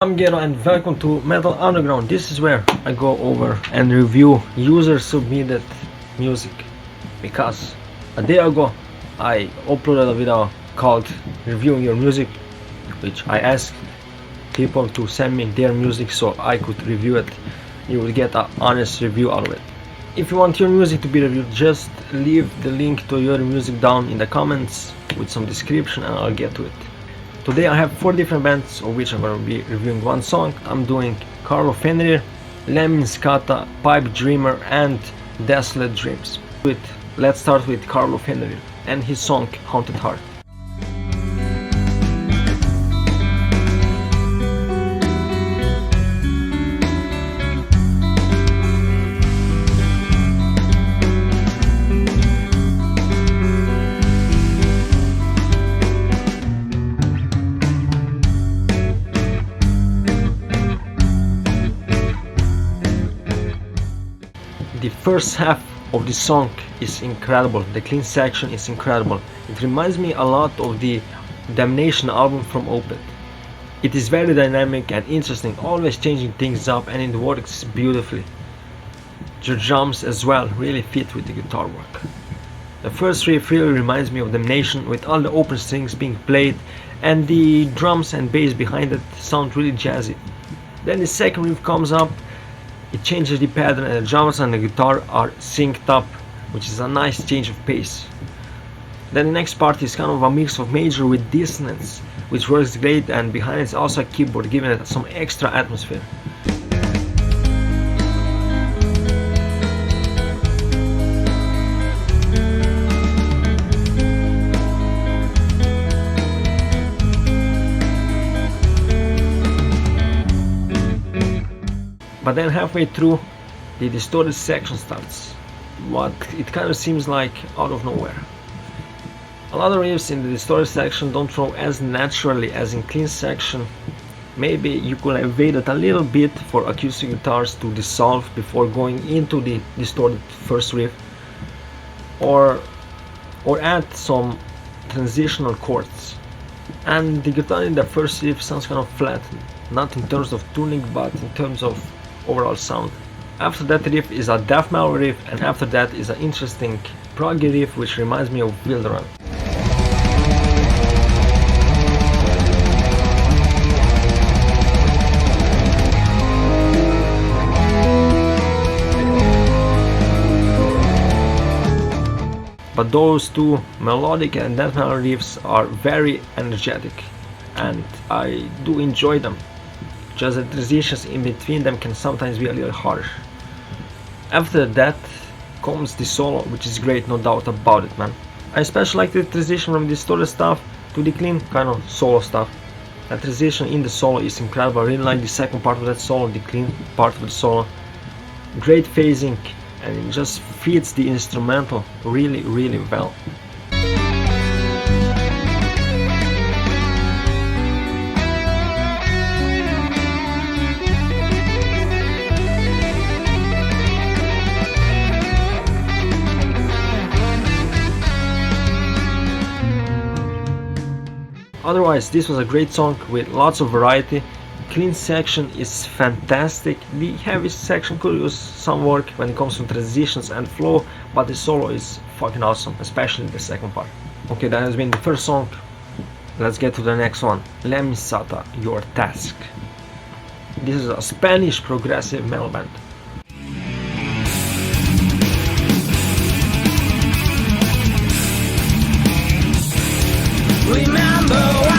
I'm Gedo and welcome to Metal Underground. This is where I go over and review user submitted music, because a day ago I uploaded a video called Reviewing Your Music, which I asked people to send me their music so I could review it. You will get an honest review out of it. If you want your music to be reviewed, just leave the link to your music down in the comments with some description and I'll get to it. Today I have 4 different bands, of which I'm going to be reviewing one song. I'm doing Carlo Fenrir, Leminscata, Pipe Dreamer and Desolate Dreams. Let's start with Carlo Fenrir and his song Haunted Heart. The first half of the song is incredible, the clean section is incredible. It reminds me a lot of the Damnation album from Opeth. It is very dynamic and interesting, always changing things up, and it works beautifully. The drums as well really fit with the guitar work. The first riff really reminds me of Damnation, with all the open strings being played and the drums and bass behind it sound really jazzy. Then the second riff comes up. It changes the pattern and the drums and the guitar are synced up, which is a nice change of pace. Then the next part is kind of a mix of major with dissonance, which works great, and behind it is also a keyboard, giving it some extra atmosphere. But then halfway through, the distorted section starts, but it kind of seems like out of nowhere. A lot of riffs in the distorted section don't flow as naturally as in clean section. Maybe you could have waited a little bit for acoustic guitars to dissolve before going into the distorted first riff, or add some transitional chords. And the guitar in the first riff sounds kind of flat, not in terms of tuning but in terms of overall sound. After that riff is a death metal riff, and after that is an interesting proggy riff which reminds me of Wilderun. But those two melodic and death metal riffs are very energetic and I do enjoy them. Just the transitions in between them can sometimes be a little harsh. After that comes the solo, which is great, no doubt about it, man. I especially like the transition from the distorted stuff to the clean kind of solo stuff. That transition in the solo is incredible. I really like the second part of that solo, the clean part of the solo. Great phasing, and it just fits the instrumental really, really well. Otherwise, this was a great song with lots of variety. Clean section is fantastic. The heavy section could use some work when it comes to transitions and flow, but the solo is fucking awesome, especially the second part. Okay, that has been the first song. Let's get to the next one. Leminscata, Your Task. This is a Spanish progressive metal band. Remember why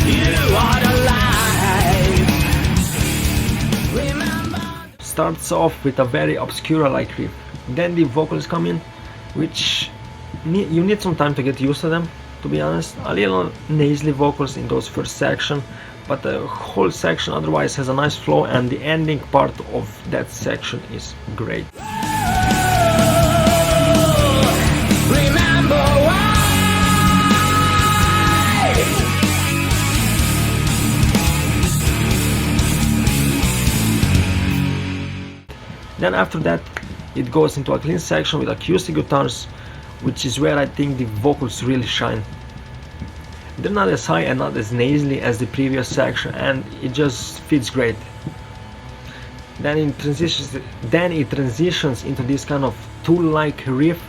you are alive. Remember. Starts off with a very obscura-like riff. Then the vocals come in, which you need some time to get used to them, to be honest. A little nasally vocals in those first section, but the whole section otherwise has a nice flow, and the ending part of that section is great. Remember why. Then after that it goes into a clean section with acoustic guitars, which is where I think the vocals really shine. They're not as high and not as nasally as the previous section, and it just fits great. Then it transitions into this kind of tool-like riff.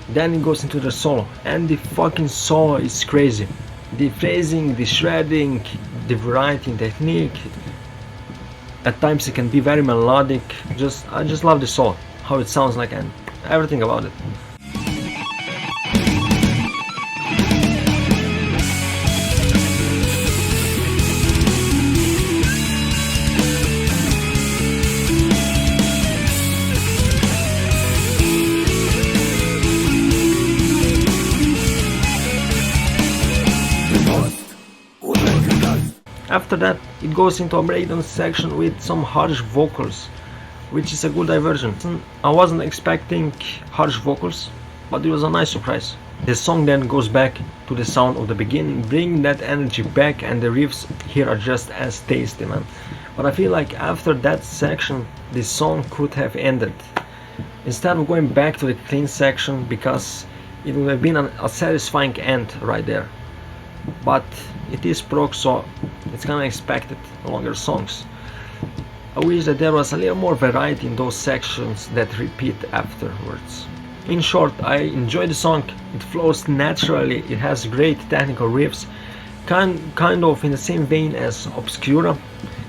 Then it goes into the solo, and the fucking solo is crazy. The phrasing, the shredding, the variety in technique. At times it can be very melodic. I just love the solo, how it sounds like, and everything about it. After that, it goes into a breakdown section with some harsh vocals, which is a good diversion. I wasn't expecting harsh vocals, but it was a nice surprise. The song then goes back to the sound of the beginning, bringing that energy back, and the riffs here are just as tasty, man. But I feel like after that section, the song could have ended. Instead of going back to the clean section, because it would have been a satisfying end right there. But it is prog, so it's kinda expected, longer songs. I wish that there was a little more variety in those sections that repeat afterwards. In short, I enjoy the song, it flows naturally, it has great technical riffs, kind of in the same vein as Obscura.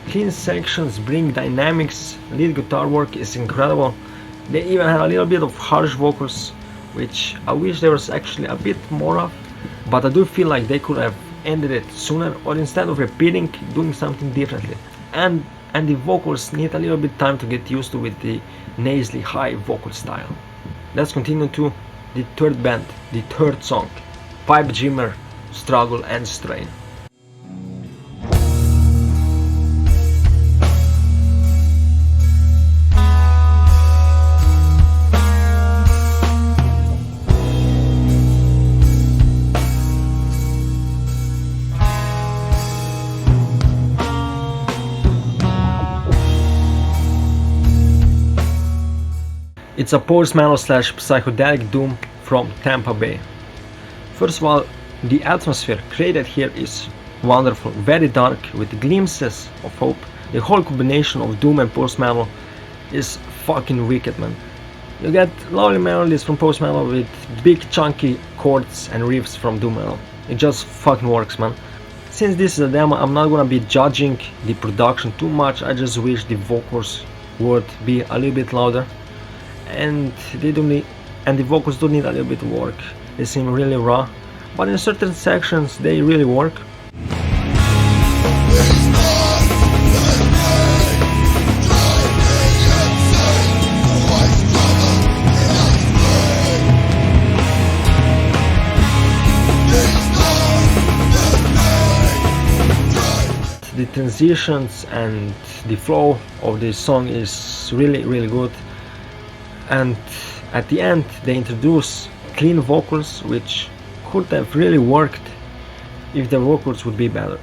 Clean sections bring dynamics, lead guitar work is incredible. They even had a little bit of harsh vocals, which I wish there was actually a bit more of. But I do feel like they could have ended it sooner, or instead of repeating, doing something differently. And the vocals need a little bit time to get used to with the nasally high vocal style. Let's continue to the third band, the third song, Pipe Dreamer, Struggle and Strain. It's a post-metal / psychedelic doom from Tampa Bay. First of all, the atmosphere created here is wonderful, very dark, with glimpses of hope. The whole combination of doom and post-metal is fucking wicked, man. You get lovely melodies from post-metal with big chunky chords and riffs from doom metal. It just fucking works, man. Since this is a demo, I'm not gonna be judging the production too much. I just wish the vocals would be a little bit louder. And the vocals do need a little bit of work. They seem really raw, but in certain sections they really work. The transitions and the flow of this song is really good. And at the end they introduce clean vocals, which could have really worked if the vocals would be better.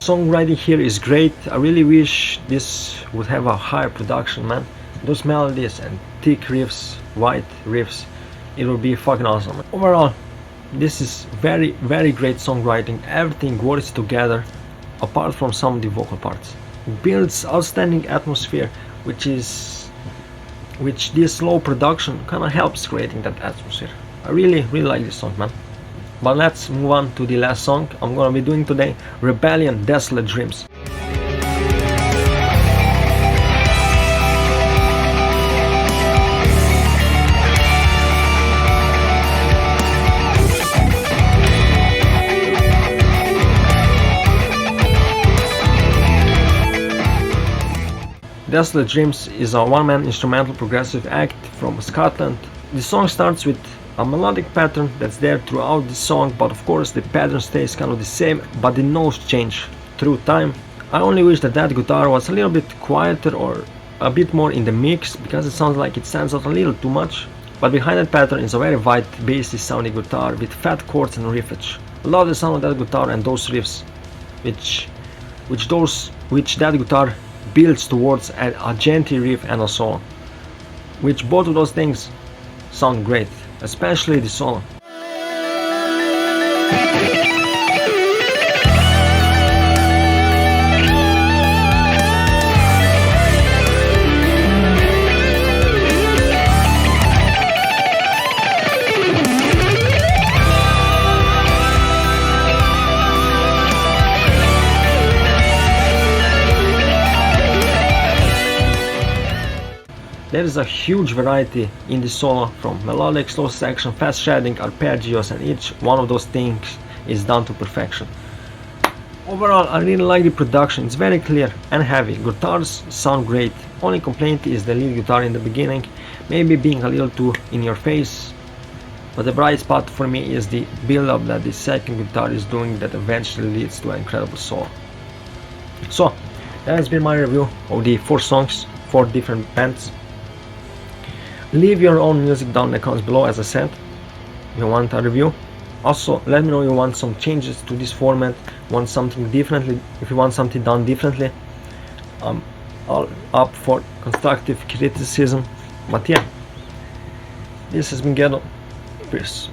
Songwriting here is great. I really wish this would have a higher production, man. Those melodies and thick riffs, white riffs, it will be fucking awesome. Overall, this is very great songwriting. Everything works together apart from some of the vocal parts. It builds outstanding atmosphere, which this slow production kind of helps creating that atmosphere. I really like this song, man. But let's move on to the last song I'm gonna be doing today, Rebellion, Desolate Dreams. Desolate Dreams is a one-man instrumental progressive act from Scotland. The song starts with a melodic pattern that's there throughout the song, but of course the pattern stays kind of the same, but the notes change through time. I only wish that guitar was a little bit quieter or a bit more in the mix, because it sounds like it stands out a little too much. But behind that pattern is a very wide, bassy sounding guitar with fat chords and riffage. I love the sound of that guitar and those riffs. which that guitar builds towards a gentle riff and a solo, which both of those things sound great, especially the solo. There is a huge variety in the solo, from melodic, slow section, fast shading, arpeggios, and each one of those things is done to perfection. Overall, I really like the production. It's very clear and heavy. Guitars sound great. Only complaint is the lead guitar in the beginning, maybe being a little too in your face. But the bright spot for me is the build-up that the second guitar is doing that eventually leads to an incredible solo. So, that has been my review of the 4 songs, 4 different bands. Leave your own music down in the comments below, as I said, if you want a review. Also, let me know if you want some changes to this format, want something differently, if you want something done differently. I'm all up for constructive criticism. But yeah, this has been Gedo. Peace.